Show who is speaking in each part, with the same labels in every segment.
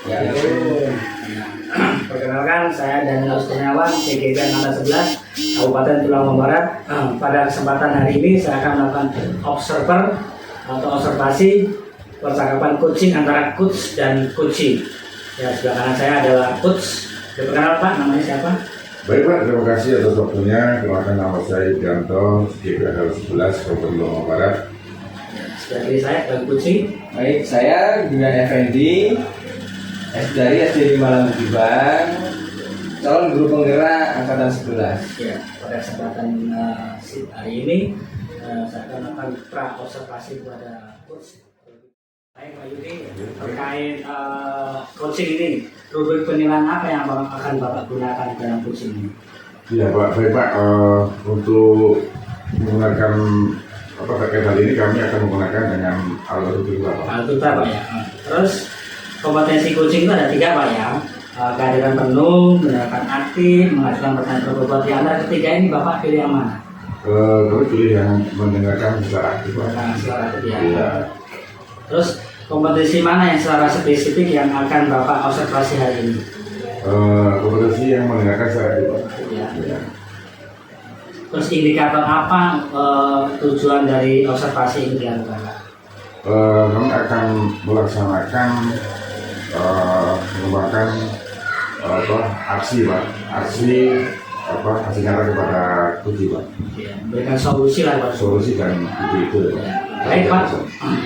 Speaker 1: Ya, perkenalkan, saya Daniel Kurniawan, PGB Angkatan 11, Kabupaten Tulungagung Barat. Pada kesempatan hari ini saya akan melakukan observasi percakapan coaching antara coach dan coaching. Ya, sebelah kanan saya adalah coach. Perkenalkan Pak, namanya siapa?
Speaker 2: Baik Pak, terima kasih atas waktunya. Kenalkan nama saya Idianto, PGB Angkatan 11, Kabupaten Tulungagung Barat.
Speaker 1: Sebelah kiri saya adalah coaching.
Speaker 3: Baik, saya Gunan Effendi, dari SD 5 Lambugiban, calon guru penggerak Angkatan 11.
Speaker 1: Ya, pada kesempatan hari ini saya akan melakukan pra-observasi kepada coach. Baik Pak Yudi, terkait coaching ini, rubrik penilaian apa yang akan Bapak gunakan dalam coaching ini?
Speaker 2: Iya Pak, baik Pak, untuk menggunakan terkait hal ini kami akan menggunakan dengan alat tutur Pak.
Speaker 1: Alat tutur Pak ya. Terus kompetensi coaching itu ada 3 Pak ya. Kehadiran penuh, mendengarkan aktif, mengajukan pertanyaan berbobot. Di antara ketiga ini Bapak pilih yang mana?
Speaker 2: Kami pilih yang mendengarkan secara aktif Pak.
Speaker 1: Secara aktif ya.
Speaker 2: Iya.
Speaker 1: Terus kompetensi mana yang secara spesifik yang akan Bapak observasi hari ini?
Speaker 2: Kompetensi yang mendengarkan secara aktif Pak.
Speaker 1: Ya.
Speaker 2: Iya.
Speaker 1: Terus indikator apa tujuan dari observasi ini dilakukan?
Speaker 2: Kami akan melaksanakan mengembangkan aksi Pak, aksi nyata kepada tujuh Pak.
Speaker 1: Ya, memberikan solusi lah Pak.
Speaker 2: Solusi dan itu.
Speaker 1: Ya. Baik Pak,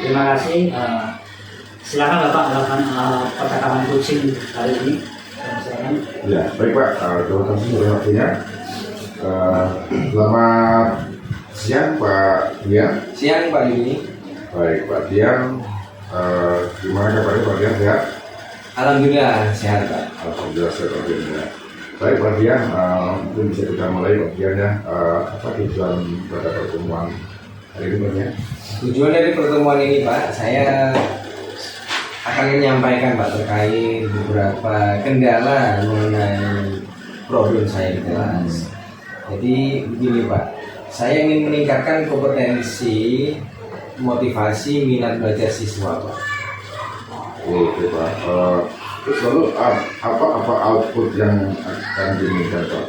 Speaker 1: terima kasih. Silakan Bapak melakukan percakapan coaching hari ini. Silakan.
Speaker 2: Ya, baik Pak. Terima kasih sudah waktunya. Selamat siang Pak Dian.
Speaker 3: Siang Pak Yuni.
Speaker 2: Baik Pak Dian. Gimana kabarnya Pak Dian, sehat?
Speaker 3: Alhamdulillah sehat Pak.
Speaker 2: Alhamdulillah sehat Alhamdulillah. Baik Pak Dian, mungkin bisa kita mulai Pak Dian ya. Apa tujuan pada pertemuan hari ini Pak Dian?
Speaker 3: Tujuan dari pertemuan ini Pak, saya akan menyampaikan Pak terkait beberapa kendala mengenai problem saya di kelas. Jadi begini Pak, saya ingin meningkatkan kompetensi, motivasi, minat belajar siswa Pak.
Speaker 2: Oke Pak. Terus lalu apa output yang akan diinginkan Pak?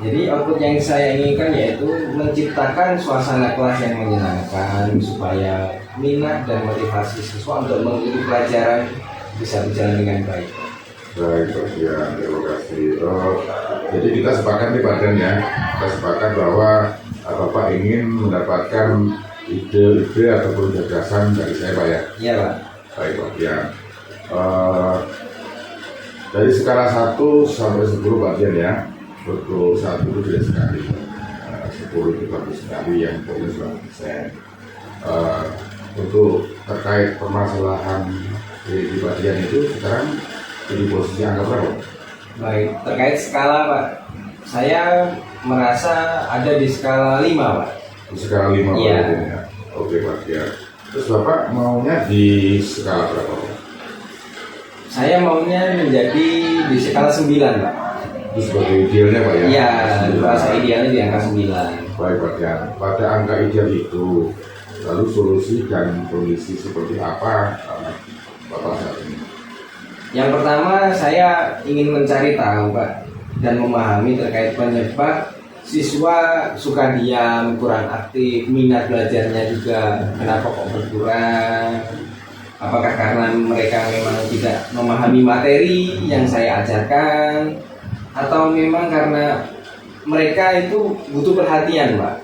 Speaker 3: Jadi output yang saya inginkan yaitu menciptakan suasana kelas yang menyenangkan supaya minat dan motivasi siswa untuk mengikuti pelajaran bisa berjalan dengan baik.
Speaker 2: Baik Pak Dian, terima kasih. Jadi kita sepakat nih Pak Dian ya, kita sepakat bahwa Bapak ingin mendapatkan ide-ide ataupun gagasan dari saya Pak ya.
Speaker 3: Iya Pak.
Speaker 2: Baik Pak Dian. Dari skala 1 sampai 10 Pak Dian ya, untuk 1 itu tidak sekali, 10 itu bagus sekali, yang poinnya 100%. Untuk terkait permasalahan di Pak Dian itu sekarang di posisi angka berapa?
Speaker 3: Baik, terkait skala Pak, saya merasa ada di skala 5 Pak.
Speaker 2: Di skala 5 Pak
Speaker 3: Iya.
Speaker 2: Dian ya. Oke Pak Dian. Terus Bapak maunya di skala berapa Pak?
Speaker 3: Saya maunya menjadi di skala 9 Pak.
Speaker 2: Itu sebagai idealnya Pak ya?
Speaker 3: Iya,
Speaker 2: 9.
Speaker 3: rasa idealnya di angka 9.
Speaker 2: Baik Pak Dian, pada angka ideal itu lalu solusi dan kondisi seperti apa Bapak saat ini?
Speaker 3: Yang pertama saya ingin mencari tahu Pak dan memahami terkait penyebab siswa suka diam, kurang aktif, minat belajarnya juga kenapa kok berkurang. Apakah karena mereka memang tidak memahami materi yang saya ajarkan atau memang karena mereka itu butuh perhatian Pak.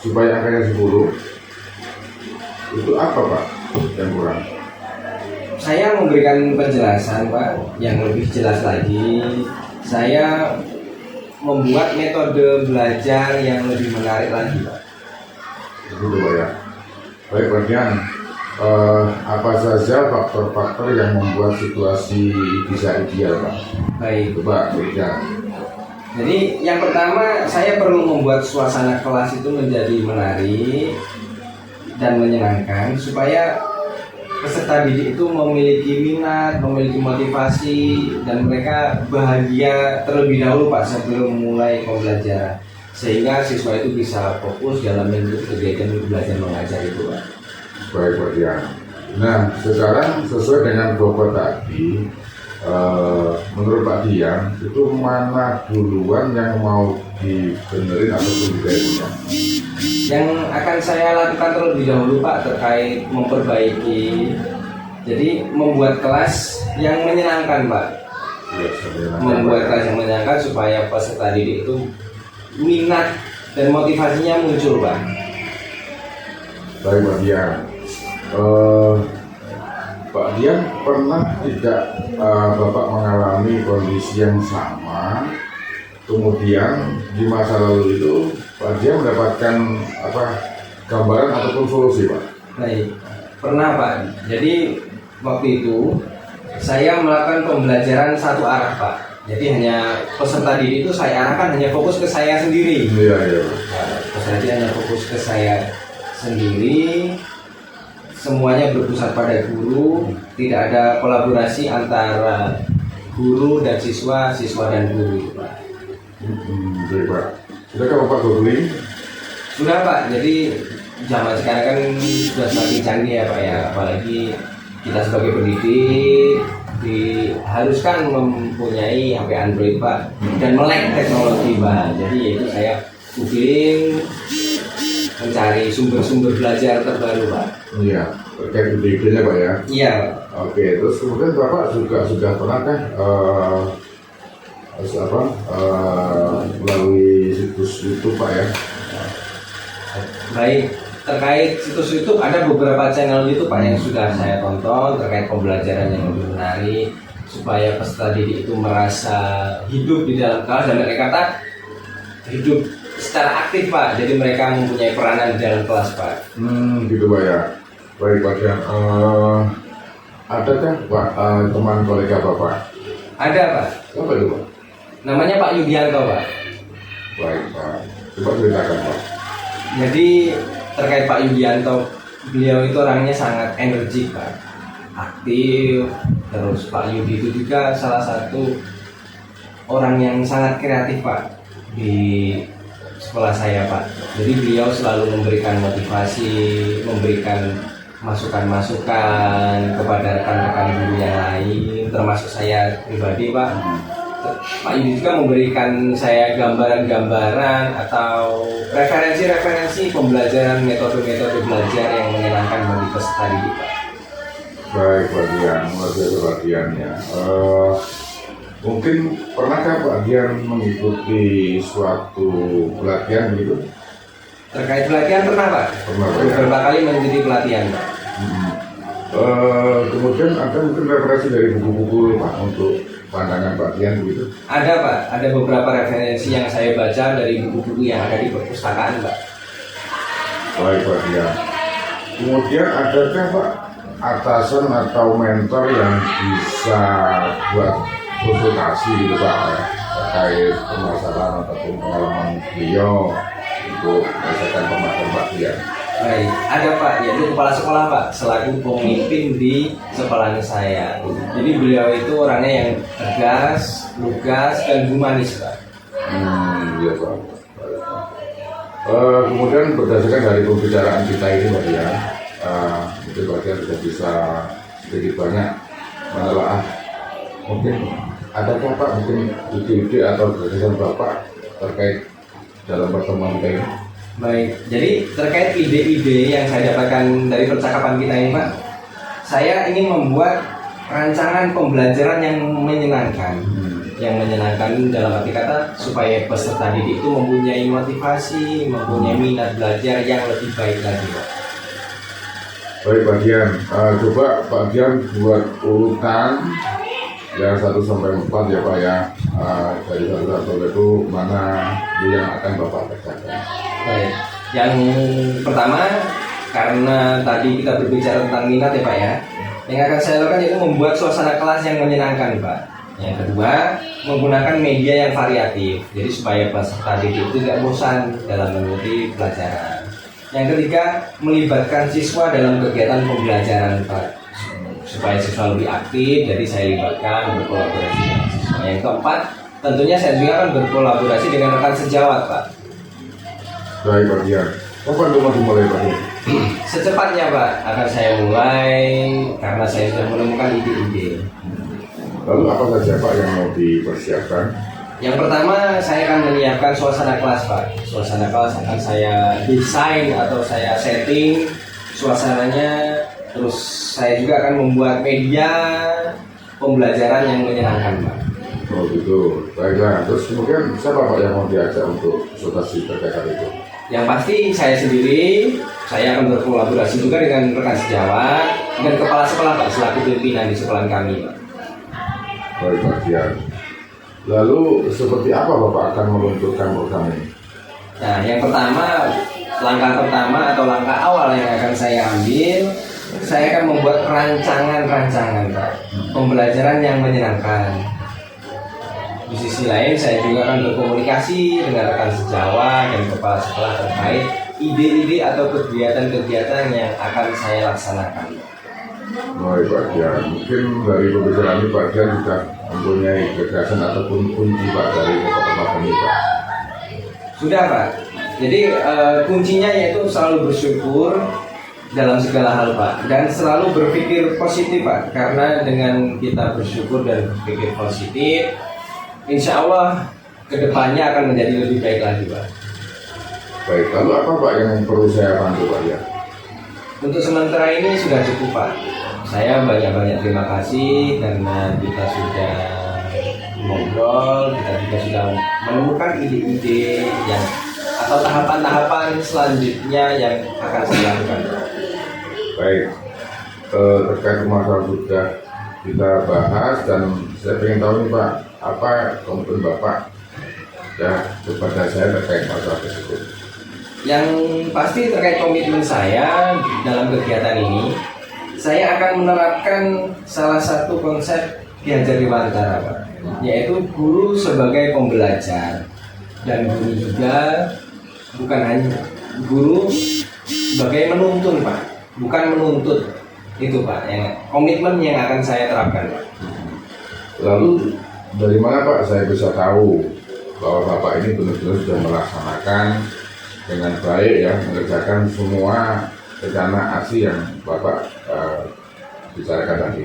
Speaker 2: Supaya angkanya 10 itu apa Pak yang kurang?
Speaker 3: Saya memberikan penjelasan Pak yang lebih jelas lagi. Saya membuat metode belajar yang lebih menarik lagi Pak.
Speaker 2: Itu Pak ya. Baik Pak Dian, apa saja faktor-faktor yang membuat situasi bisa ideal Pak?
Speaker 3: Baik.
Speaker 2: Coba Pak Dian.
Speaker 3: Jadi yang pertama saya perlu membuat suasana kelas itu menjadi menarik dan menyenangkan supaya peserta didik itu memiliki minat, memiliki motivasi dan mereka bahagia terlebih dahulu Pak sebelum mulai pembelajaran. sehingga siswa itu bisa fokus dalam mengikuti kegiatan belajar mengajar itu, Pak.
Speaker 2: Baik Pak Dian, Nah, sekarang sesuai dengan bobot tadi, menurut Pak Dian, itu mana duluan yang mau dibenerin atau dibenerin?
Speaker 3: Yang akan saya lakukan terlebih dahulu Pak terkait memperbaiki, jadi membuat kelas yang menyenangkan Pak.
Speaker 2: Ya,
Speaker 3: Membuat kelas yang menyenangkan supaya peserta didik itu minat dan motivasinya muncul Pak.
Speaker 2: Baik Pak Dian. Pak Dian pernah tidak Bapak mengalami kondisi yang sama, kemudian di masa lalu itu Pak Dian mendapatkan gambaran ataupun solusi Pak?
Speaker 3: Baik, pernah Pak. Jadi waktu itu saya melakukan pembelajaran satu arah Pak. Jadi hanya peserta didik itu saya arahkan hanya fokus ke saya sendiri.
Speaker 2: Iya, iya.
Speaker 3: Peserta didik hanya fokus ke saya sendiri. Semuanya berpusat pada guru, tidak ada kolaborasi antara guru dan siswa, siswa dan guru Pak.
Speaker 2: Baik Pak. Sudahkah Bapak googling?
Speaker 3: Sudah Pak, jadi zaman sekarang kan sudah semakin canggih ya Pak ya, apalagi kita sebagai pendidik diharuskan mempunyai HP Android Pak dan melek teknologi Pak. Jadi itu saya googling, mencari sumber-sumber belajar terbaru Pak.
Speaker 2: Iya, terkait ide-idenya Pak ya.
Speaker 3: Iya Pak.
Speaker 2: Oke, terus kemudian Bapak juga sudah pernah kan melalui situs YouTube Pak ya?
Speaker 3: Baik, terkait situs YouTube ada beberapa channel YouTube Pak yang sudah saya tonton terkait pembelajaran yang lebih menarik supaya peserta didik itu merasa hidup di dalam kelas dan mereka kata hidup secara aktif Pak. Jadi mereka mempunyai peranan di dalam kelas Pak.
Speaker 2: Gitu Pak ya. Baik Pak Dian. Adakah Pak teman kolega Bapak?
Speaker 3: Ada Pak.
Speaker 2: Apa itu Pak?
Speaker 3: Namanya Pak Yudianto Pak.
Speaker 2: Baik Pak. Coba ceritakan Pak.
Speaker 3: Jadi terkait Pak Yudianto, beliau itu orangnya sangat energik Pak, aktif. Terus Pak Yudi itu juga salah satu orang yang sangat kreatif Pak di sekolah saya Pak. Jadi beliau selalu memberikan motivasi, memberikan masukan-masukan kepada rekan-rekan guru yang lain, termasuk saya pribadi Pak. Pak Yudi juga memberikan saya gambaran-gambaran atau referensi-referensi pembelajaran, metode-metode belajar yang menyenangkan bagi peserta didik Pak.
Speaker 2: Baik Pak Dian, luar biasa Pak Dian ya. Mungkin pernahkah Pak Dian mengikuti suatu pelatihan gitu?
Speaker 3: Terkait pelatihan pernah Pak?
Speaker 2: Pernah Pak ya?
Speaker 3: Beberapa kali mengikuti pelatihan Pak.
Speaker 2: Kemudian ada mungkin referensi dari buku-buku Pak untuk pandangan Pak Dian begitu?
Speaker 3: Ada Pak, ada beberapa referensi yang saya baca dari buku-buku yang ada di perpustakaan Pak.
Speaker 2: Baik Pak Dian. Kemudian adakah Pak atasan atau mentor yang bisa buat konsultasi gitu Pak ya, terkait permasalahan ataupun pengalaman beliau untuk menyelesaikan permasalahan Pak Dian?
Speaker 3: Baik, ada Pak, yaitu kepala sekolah Pak, selaku pemimpin di sekolahnya saya. Jadi beliau itu orangnya yang tegas, lugas, dan humanis Pak.
Speaker 2: Iya Pak. Kemudian berdasarkan dari pembicaraan kita ini Pak Dian, mungkin Pak Dian sudah bisa sedikit banyak menelaah. Mungkin adakah Pak mungkin ide-ide atau gagasan Bapak terkait dalam pertemuan kita ini?
Speaker 3: Baik, jadi terkait ide-ide yang saya dapatkan dari percakapan kita ini Pak, saya ingin membuat rancangan pembelajaran yang menyenangkan. Yang menyenangkan dalam arti kata supaya peserta didik itu mempunyai motivasi, mempunyai minat belajar yang lebih baik lagi Pak.
Speaker 2: Baik Pak Dian, coba Pak Dian buat urutan yang 1 sampai 4 ya Pak ya. Dari 1 sampai itu mana yang akan Bapak kerjakan?
Speaker 3: Baik, yang pertama karena tadi kita berbicara tentang minat ya Pak ya, yang akan saya lakukan yaitu membuat suasana kelas yang menyenangkan Pak. Yang kedua, menggunakan media yang variatif, jadi supaya peserta didik itu tidak bosan dalam mengikuti pelajaran. Yang ketiga, melibatkan siswa dalam kegiatan pembelajaran Pak, supaya siswa lebih aktif, jadi saya libatkan berkolaborasi dengan siswa. Yang keempat, tentunya saya juga akan berkolaborasi dengan rekan sejawat Pak.
Speaker 2: Baik Pak Dian, kapan mau dimulai Pak Dian?
Speaker 3: Secepatnya Pak akan saya mulai karena saya sudah menemukan ide-ide.
Speaker 2: Lalu apa saja Pak yang mau dipersiapkan?
Speaker 3: Yang pertama saya akan menyiapkan suasana kelas Pak. Suasana kelas akan saya desain atau saya setting suasananya. Terus saya juga akan membuat media pembelajaran yang menyenangkan Pak.
Speaker 2: Oh gitu, baiklah. Terus kemudian siapa Pak yang mau diajak untuk konsultasi terkait hal itu?
Speaker 3: Yang pasti saya sendiri, saya akan berkolaborasi juga dengan rekan sejawat dan kepala sekolah Pak selaku pimpinan di sekolah kami Pak.
Speaker 2: Baik Pak Dian. Lalu seperti apa Bapak akan meluncurkan program ini?
Speaker 3: Nah, yang pertama, langkah pertama atau langkah awal yang akan saya ambil, saya akan membuat rancangan-rancangan Pak, pembelajaran yang menyenangkan. Di sisi lain, saya juga akan berkomunikasi dengan rekan sejawat dan kepala sekolah terkait ide-ide atau kegiatan-kegiatan yang akan saya laksanakan.
Speaker 2: Baik Pak Dian, mungkin dari pembicaraan ini Pak Dian sudah mempunyai gagasan ataupun kunci Pak dari program ini Pak.
Speaker 3: Sudah Pak, jadi kuncinya yaitu selalu bersyukur dalam segala hal Pak, dan selalu berpikir positif Pak, karena dengan kita bersyukur dan berpikir positif, insya Allah kedepannya akan menjadi lebih baik lagi Pak.
Speaker 2: Baik, lalu apa Pak yang perlu saya bantu Pak Dian?
Speaker 3: Untuk sementara ini sudah cukup Pak. Saya banyak-banyak terima kasih karena kita sudah ngobrol, kita juga sudah menemukan ide-ide yang atau tahapan-tahapan selanjutnya yang akan saya lakukan.
Speaker 2: Baik, terkait masalah sudah kita bahas dan saya ingin tahu nih Pak, apa komitmen Bapak ya kepada saya terkait masalah tersebut?
Speaker 3: Yang pasti terkait komitmen saya dalam kegiatan ini, saya akan menerapkan salah satu konsep Ki Hajar Dewantara Pak, yaitu guru sebagai pembelajar dan guru juga bukan hanya guru sebagai menuntun Pak, bukan menuntut. Itu Pak, yang komitmen yang akan saya terapkan Pak.
Speaker 2: Lalu dari mana Pak saya bisa tahu bahwa Bapak ini benar-benar sudah melaksanakan dengan baik ya, mengerjakan semua rencana aksi yang Bapak bicarakan tadi?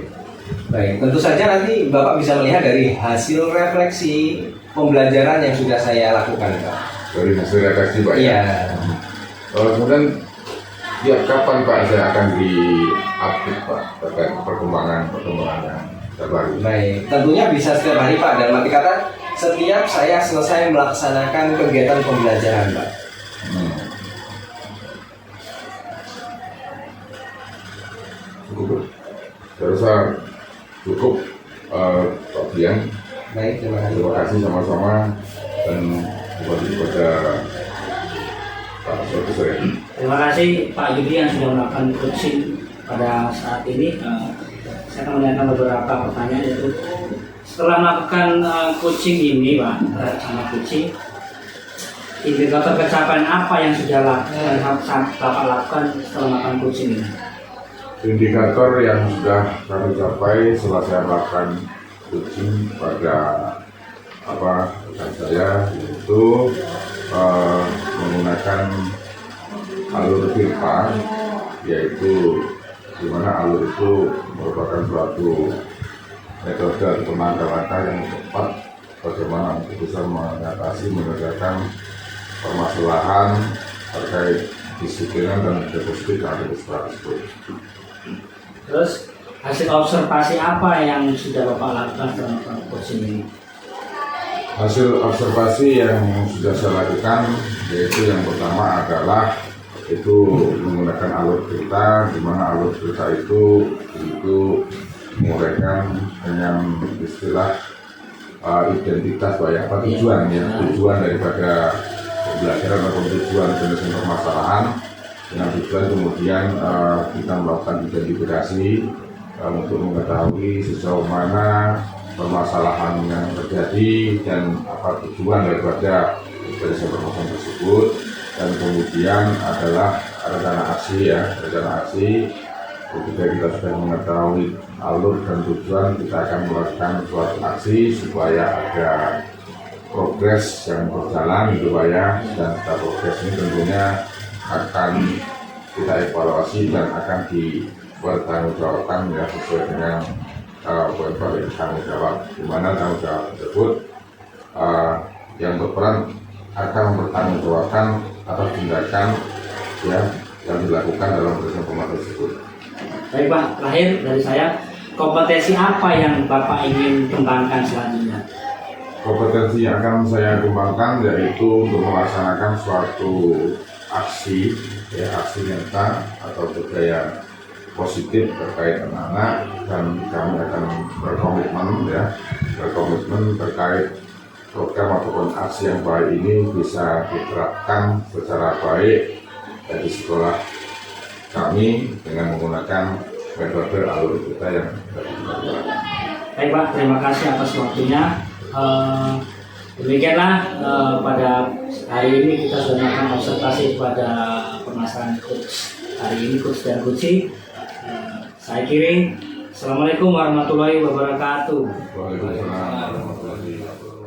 Speaker 3: Baik, tentu saja nanti Bapak bisa melihat dari hasil refleksi pembelajaran yang sudah saya lakukan Pak.
Speaker 2: Dari hasil refleksi Pak
Speaker 3: Iya.
Speaker 2: Kemudian ya kapan Pak saya akan di-update Pak terkait perkembangan yang terbaru?
Speaker 3: Baik, tentunya bisa setiap hari Pak, dan arti kata setiap saya selesai melaksanakan kegiatan pembelajaran Pak.
Speaker 2: Cukup. Saya rasa cukup Pak Dian.
Speaker 3: Baik, terima kasih.
Speaker 2: Terima kasih sama-sama dan kepada Pak Profesor.
Speaker 1: Terima kasih Pak Yudi yang sudah melakukan coaching pada saat ini. Saya akan menanyakan beberapa pertanyaan, yaitu setelah melakukan coaching ini Pak, sama coaching, indikator pencapaian apa yang sudah Bapak lakukan setelah melakukan coaching ini?
Speaker 2: Indikator yang sudah kami capai setelah saya melakukan coaching pada rekan saya yaitu menggunakan alur FIRPA, yaitu di mana alur itu merupakan suatu metode atau langkah-langkah yang tepat bagaimana untuk bisa mengatasi menyelesaikan permasalahan terkait disiplinan dan depositif yang ada di sekolah tersebut.
Speaker 1: Terus hasil observasi apa yang sudah Bapak lakukan selama coaching ini?
Speaker 2: Hasil observasi yang sudah saya lakukan yaitu yang pertama adalah itu menggunakan alur cerita, di mana alur cerita itu menguraikan dengan istilah identitas Pak ya, apa tujuan ya, tujuan daripada pembelajaran atau tujuan penyelesaian permasalahan, dengan tujuan kemudian kita melakukan identifikasi untuk mengetahui sejauh mana permasalahan yang terjadi dan apa tujuan daripada penyelesaian permasalahan tersebut, dan kemudian adalah rencana aksi ya, rencana aksi. Ketika kita sudah mengetahui alur dan tujuan, kita akan melakukan suatu aksi supaya ada progres yang berjalan gitu Pak ya, dan progres ini tentunya akan kita evaluasi dan akan dipertanggungjawabkan ya sesuai dengan tanggung jawab, di mana tanggung jawab tersebut yang berperan akan mempertanggungjawabkan atas tindakan ya yang dilakukan dalam proses pembuatan tersebut.
Speaker 1: Baik Pak, terakhir dari saya, kompetensi apa yang Bapak ingin kembangkan selanjutnya?
Speaker 2: Kompetensi yang akan saya kembangkan yaitu untuk melaksanakan suatu aksi nyata atau budaya positif terkait anak-anak, dan kami akan berkomitmen terkait program ataupun aksi yang baik ini bisa diterapkan secara baik di sekolah kami dengan menggunakan metode alur kita yang tadi kita gunakan.
Speaker 1: Baik Pak, terima kasih atas waktunya. Demikianlah pada hari ini kita sudah melakukan observasi pada permasalahan coach hari ini, coach dan coaching. Saya kiri. Assalamualaikum warahmatullahi wabarakatuh.
Speaker 2: Waalaikumsalam warahmatullahi wabarakatuh.